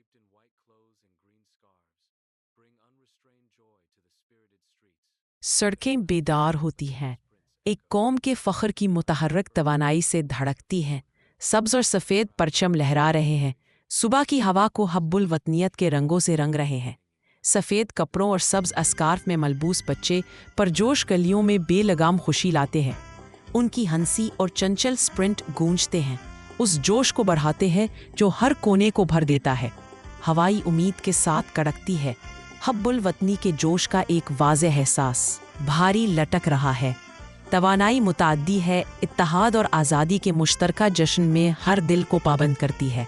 draped in white clothes and green scarves, bring unrestrained joy to the spirited streets. सड़कें बेदार होती हैं, एक कौम के फ़ख्र की मुतहर्रिक तवानाई से धड़कती हैं। सब्ज़ और सफ़ेद परचम लहरा रहे हैं, सुबह की हवा को हब्बुल वतनियत के रंगों से रंग रहे हैं। सफ़ेद कपड़ों और सब्ज़ अस्कार्फ में मलबूस बच्चे परजोश गलियों में बेलगाम खुशी लाते हैं। उनकी हंसी और चंचल स्प्रिंट गूंजते हैं, उस जोश को बढ़ाते हैं जो हर कोने को भर देता है। हवाई उम्मीद के साथ कड़कती है, हब्बुल वतनी के जोश का एक वाज़ेह एहसास भारी लटक रहा है। तवानाई मुताद्दी है, इत्तेहाद और आज़ादी के मुश्तरका जश्न में हर दिल को पाबंद करती है।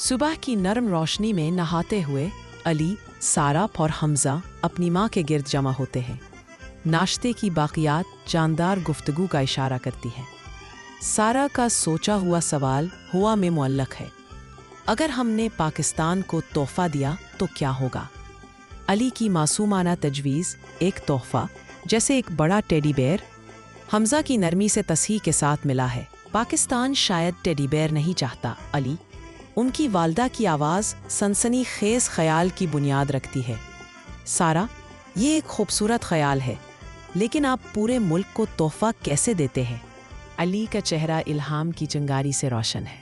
सुबह की नरम रोशनी में नहाते हुए अली, सारा और हमज़ा अपनी माँ के गिर्द जमा होते हैं। नाश्ते की बाक़ियात जानदार गुफ्तगू का इशारा करती हैं। सारा का सोचा हुआ सवाल हुआ में मुअल्लक़ है, अगर हमने पाकिस्तान को तोहफ़ा दिया तो क्या होगा? अली की मासूमाना तजवीज़, एक तोहफ़ा जैसे एक बड़ा टेडी बेयर। हमज़ा की नरमी से तस्हीह के साथ मिला है, पाकिस्तान शायद टेडी बेयर नहीं चाहता अली। उनकी वालदा की आवाज़ सनसनी खेज ख्याल की बुनियाद रखती है। सारा, ये एक खूबसूरत ख्याल है, लेकिन आप पूरे मुल्क को तोहफ़ा कैसे देते हैं? अली का चेहरा इल्हाम की चिंगारी से रोशन है।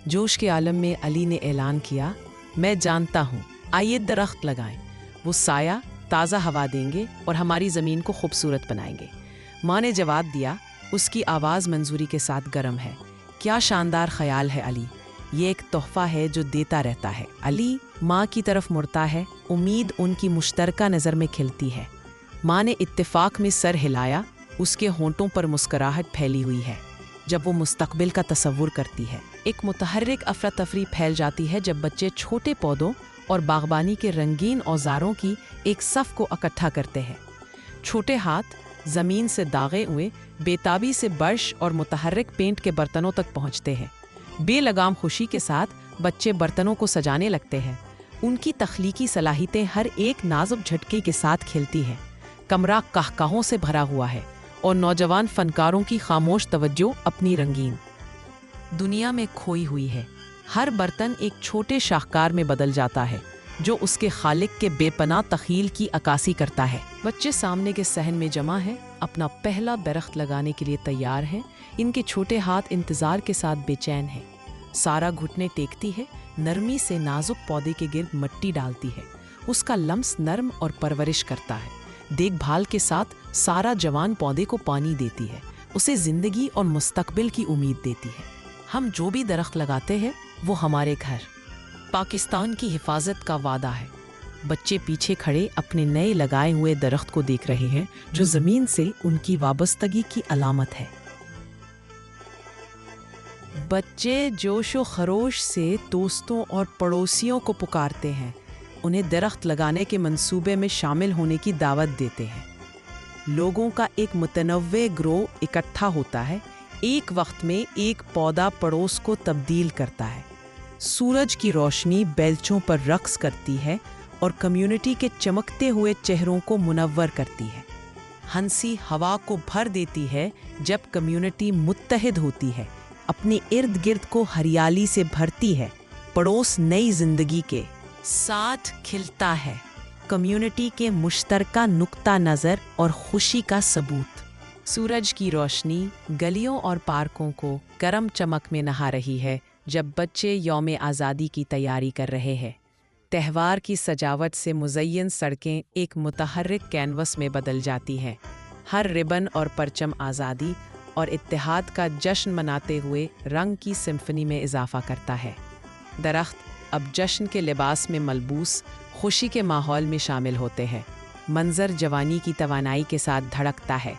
जोश के आलम में अली ने ऐलान किया, मैं जानता हूँ, आइए दरख्त लगाएं। वो साया, ताज़ा हवा देंगे और हमारी ज़मीन को खूबसूरत बनाएंगे। माँ ने जवाब दिया, उसकी आवाज़ मंजूरी के साथ गर्म है। क्या शानदार ख्याल है अली, ये एक तोहफ़ा है जो देता रहता है। अली माँ की तरफ मुड़ता है, उम्मीद उनकी मुश्तरका नज़र में खिलती है। माँ ने इत्तेफाक में सर हिलाया, उसके होंठों पर मुस्कराहट फैली हुई है जब वो मुस्तकबिल का तसव्वुर करती है। एक मुतहर्रिक अफरा तफरी फैल जाती है जब बच्चे छोटे पौधों और बागबानी के रंगीन औजारों की एक सफ़ को इकट्ठा करते हैं। छोटे हाथ ज़मीन से दागे हुए बेताबी से ब्रश और मुतहर्रिक पेंट के बर्तनों तक पहुँचते हैं। बेलगाम खुशी के साथ बच्चे बर्तनों को सजाने लगते हैं। उनकी तख्लीकी सलाहियतें हर एक नाजुक झटके के साथ खिलती हैं। कमरा कहकहों से भरा हुआ है और नौजवान फनकारों की खामोश तवज्जो अपनी रंगीन दुनिया में खोई हुई है। हर बर्तन एक छोटे शाहकार में बदल जाता है जो उसके खालिक के बेपनाह तख़ील की अक्कासी करता है। बच्चे सामने के सहन में जमा हैं, अपना पहला दरख्त लगाने के लिए तैयार हैं। इनके छोटे हाथ इंतज़ार के साथ बेचैन हैं। सारा घुटने टेकती है, नरमी से नाजुक पौधे के गिर्द मिट्टी डालती है। उसका लम्स नर्म और परवरिश करता है। देखभाल के साथ सारा जवान पौधे को पानी देती है, उसे ज़िंदगी और मुस्तकबिल की उम्मीद देती है। हम जो भी दरख्त लगाते हैं वो हमारे घर पाकिस्तान की हिफाजत का वादा है। बच्चे पीछे खड़े अपने नए लगाए हुए दरख्त को देख रहे हैं जो ज़मीन से उनकी वाबस्तगी की अलामत है। बच्चे जोशो खरोश से दोस्तों और पड़ोसियों को पुकारते हैं, उन्हें दरख्त लगाने के मंसूबे में शामिल होने की दावत देते हैं। लोगों का एक मुतनव्वे ग्रोह इकट्ठा होता है, एक वक्त में एक पौधा पड़ोस को तब्दील करता है। सूरज की रोशनी बेलचों पर रक्स करती है और कम्युनिटी के चमकते हुए चेहरों को मुनव्वर करती है। हंसी हवा को भर देती है जब कम्युनिटी मुत्तहिद होती है, अपने इर्द गिर्द को हरियाली से भरती है। पड़ोस नई जिंदगी के साथ खिलता है, कम्युनिटी के मुश्तरका नुक्ता नज़र और खुशी का सबूत। सूरज की रोशनी गलियों और पार्कों को गर्म चमक में नहा रही है जब बच्चे यौम आज़ादी की तैयारी कर रहे हैं। त्यौहार की सजावट से मुज़य्यन सड़कें एक मुतहर्रिक कैनवस में बदल जाती हैं। हर रिबन और परचम आज़ादी और इत्तेहाद का जश्न मनाते हुए रंग की सिम्फनी में इजाफा करता है। दरख्त अब जश्न के लिबास में मलबूस खुशी के माहौल में शामिल होते हैं। मंजर जवानी की तवानाई के साथ धड़कता है।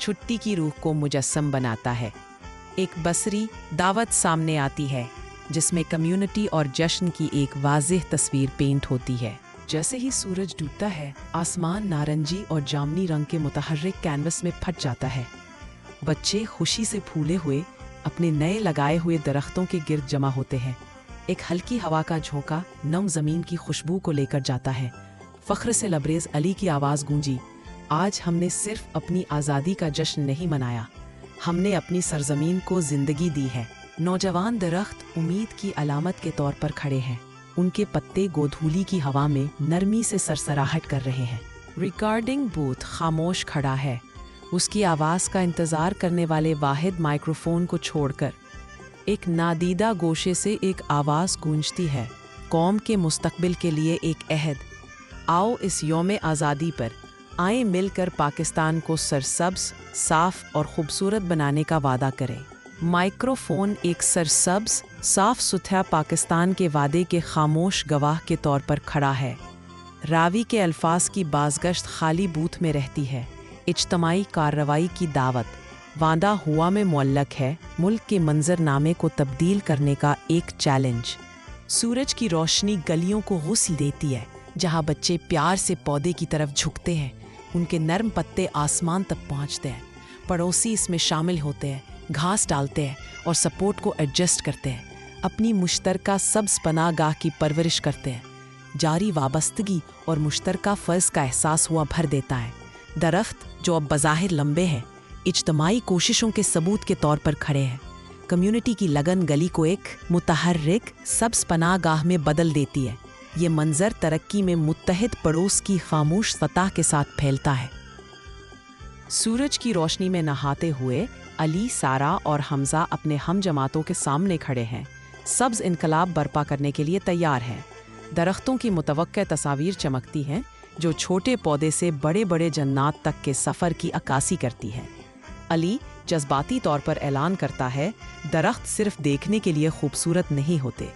छुट्टी की रूह को मुजस्सम बनाता है। एक बसरी दावत सामने आती है जिसमें कम्युनिटी और जश्न की एक वाज़ेह तस्वीर पेंट होती है। जैसे ही सूरज डूबता है, आसमान नारंगी और जामुनी रंग के मुतहर्रिक कैनवस में फट जाता है। बच्चे खुशी से फूले हुए अपने नए लगाए हुए दरख्तों के गिर्द जमा होते हैं। एक हल्की हवा का झोंका नम ज़मीन की खुशबू को लेकर जाता है। फ़ख्र से लबरेज अली की आवाज़ गूंजी, आज हमने सिर्फ अपनी आज़ादी का जश्न नहीं मनाया, हमने अपनी सरजमीन को ज़िंदगी दी है। नौजवान दरख्त उम्मीद की अलामत के तौर पर खड़े हैं। उनके पत्ते गोधूली की हवा में नरमी से सरसराहट कर रहे हैं। रिकॉर्डिंग बूथ खामोश खड़ा है। उसकी आवाज़ का इंतज़ार करने वाले वाहिद माइक्रोफोन को छोड़कर एक नादीदा गोशे से एक आवाज़ गूंजती है, कौम के मुस्तकबिल के लिए एक अहद। आओ इस यौम आज़ादी पर आए मिलकर पाकिस्तान को सरसब्ज, साफ और खूबसूरत बनाने का वादा करें। माइक्रोफोन एक सरसब्ज, साफ सुथरा पाकिस्तान के वादे के खामोश गवाह के तौर पर खड़ा है। रावी के अल्फाज की बाज़गश्त खाली बूथ में रहती है। इज्तमाई कार्रवाई की दावत वादा हुआ में मुअल्लक है, मुल्क के मंजरनामे को तब्दील करने का एक चैलेंज। सूरज की रोशनी गलियों को गुस्ल देती है, जहाँ बच्चे प्यार से पौधे की तरफ झुकते हैं। उनके नर्म पत्ते आसमान तक पहुँचते हैं। पड़ोसी इसमें शामिल होते हैं, घास डालते हैं और सपोर्ट को एडजस्ट करते हैं। अपनी मुश्तरका सब्ज़ पनाहगाह की परवरिश करते हैं। जारी वाबस्तगी और मुश्तरका फ़र्ज़ का एहसास हुआ भर देता है। दरख्त जो अब बज़ाहिर लंबे हैं, इज्तमाई कोशिशों के सबूत के तौर पर खड़े हैं। कम्युनिटी की लगन गली को एक मुतहर्रिक सब्ज़ पनाहगाह में बदल देती है। ये मंजर तरक्की में मुत्तहिद पड़ोस की खामोश सतह के साथ फैलता है। सूरज की रोशनी में नहाते हुए अली, सारा और हमजा अपने हम जमातों के सामने खड़े हैं। सब्ज़ इनकलाब बर्पा करने के लिए तैयार हैं। दरख्तों की मुतवक्किया तस्वीर चमकती हैं जो छोटे पौधे से बड़े बड़े जन्नात तक के सफ़र की अक्कासी करती है। अली जज्बाती तौर पर ऐलान करता है, दरख्त सिर्फ देखने के लिए खूबसूरत नहीं होते,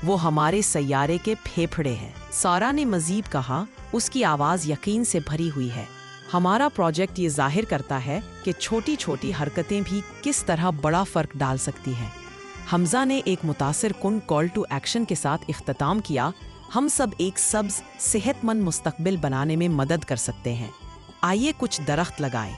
वो हमारे सैयारे के फेफड़े हैं। सारा ने मज़ीद कहा, उसकी आवाज़ यकीन से भरी हुई है, हमारा प्रोजेक्ट ये जाहिर करता है कि छोटी छोटी हरकतें भी किस तरह बड़ा फ़र्क डाल सकती हैं। हमजा ने एक मुतासिर कुन कॉल टू एक्शन के साथ इख्तिताम किया, हम सब एक सब्ज़ सेहतमंद मुस्तकबिल बनाने में मदद कर सकते हैं, आइए कुछ दरख्त लगाएं।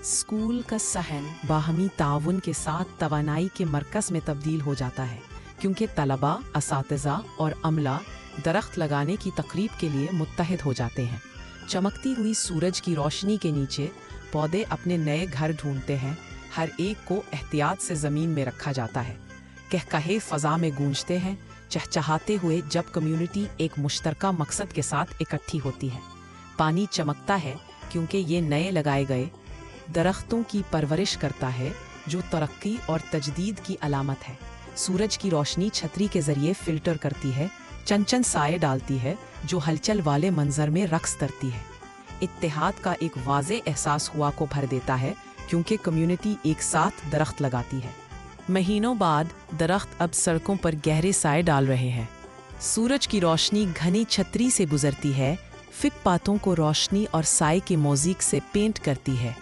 स्कूल का सहन बाहमी ताउन के साथ तवानाई के मरकज़ में तब्दील हो जाता है, क्योंकि तलबा, असातिज़ा और अमला दरख्त लगाने की तकरीब के लिए मुत्तहिद हो जाते हैं। चमकती हुई सूरज की रोशनी के नीचे पौधे अपने नए घर ढूंढते हैं। हर एक को एहतियात से ज़मीन में रखा जाता है। कहकहे फ़ज़ा में गूंजते हैं, चहचहाते हुए जब कम्युनिटी एक मुश्तरका मकसद के साथ इकट्ठी होती है। पानी चमकता है क्योंकि ये नए लगाए गए दरख्तों की परवरिश करता है, जो तरक्की और तजदीद की अलामत है। सूरज की रोशनी छतरी के ज़रिए फ़िल्टर करती है, चंचन साए डालती है, जो हलचल वाले मंजर में रक्स करती है। इत्तेहाद का एक वाज़े एहसास हुआ को भर देता है, क्योंकि कम्युनिटी एक साथ दरख्त लगाती है। महीनों बाद दरख्त अब सड़कों पर गहरे साए डाल रहे हैं। सूरज की रोशनी घनी छतरी से गुजरती है, फिक पातों को रोशनी और साए की मौज़ीक से पेंट करती है।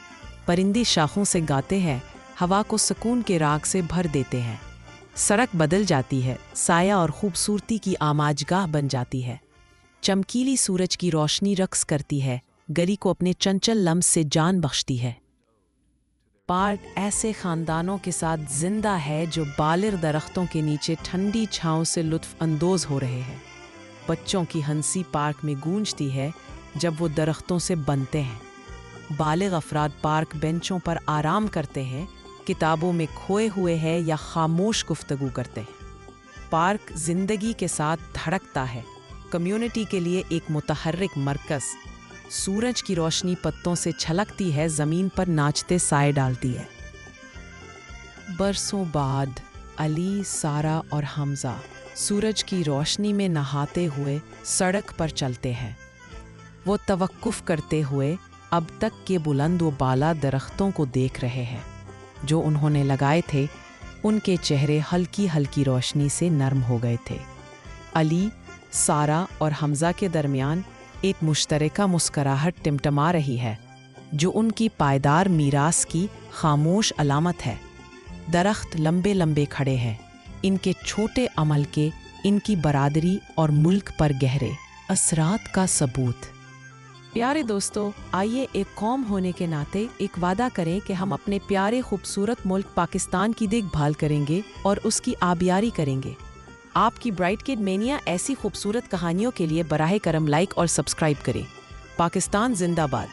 परिंदे शाखों से गाते हैं, हवा को सुकून के राग से भर देते हैं। सड़क बदल जाती है, साया और खूबसूरती की आमाजगाह बन जाती है। चमकीली सूरज की रोशनी रक्स करती है, गली को अपने चंचल लम्स से जान बख्शती है। पार्क ऐसे खानदानों के साथ जिंदा है जो बालिर दरख्तों के नीचे ठंडी छाँव से लुत्फ अंदोज हो रहे हैं। बच्चों की हंसी पार्क में गूंजती है जब वो दरख्तों से बनते हैं। बालिग अफराद पार्क बेंचों पर आराम करते हैं, किताबों में खोए हुए हैं या खामोश गुफ्तगू करते हैं। पार्क जिंदगी के साथ धड़कता है, कम्युनिटी के लिए एक मुतहर्रिक मरकज़। सूरज की रोशनी पत्तों से छलकती है, ज़मीन पर नाचते साए डालती है। बरसों बाद अली, सारा और हमजा सूरज की रोशनी में नहाते हुए सड़क पर चलते हैं। वो तवक्कुफ करते हुए अब तक के बुलंद व बाला दरख्तों को देख रहे हैं जो उन्होंने लगाए थे। उनके चेहरे हल्की हल्की रोशनी से नरम हो गए थे। अली, सारा और हमजा के दरमियान एक मुश्तरका मुस्कराहट टिमटमा रही है। जो उनकी पायदार मीरास की खामोश अलामत है। दरख्त लंबे लंबे खड़े हैं, इनके छोटे अमल के इनकी बरादरी और मुल्क पर गहरे असरात का सबूत। प्यारे दोस्तों, आइए एक कौम होने के नाते एक वादा करें कि हम अपने प्यारे खूबसूरत मुल्क पाकिस्तान की देखभाल करेंगे और उसकी आबियारी करेंगे। आपकी ब्राइट किड मेनिया ऐसी खूबसूरत कहानियों के लिए बराह करम लाइक और सब्सक्राइब करें। पाकिस्तान जिंदाबाद।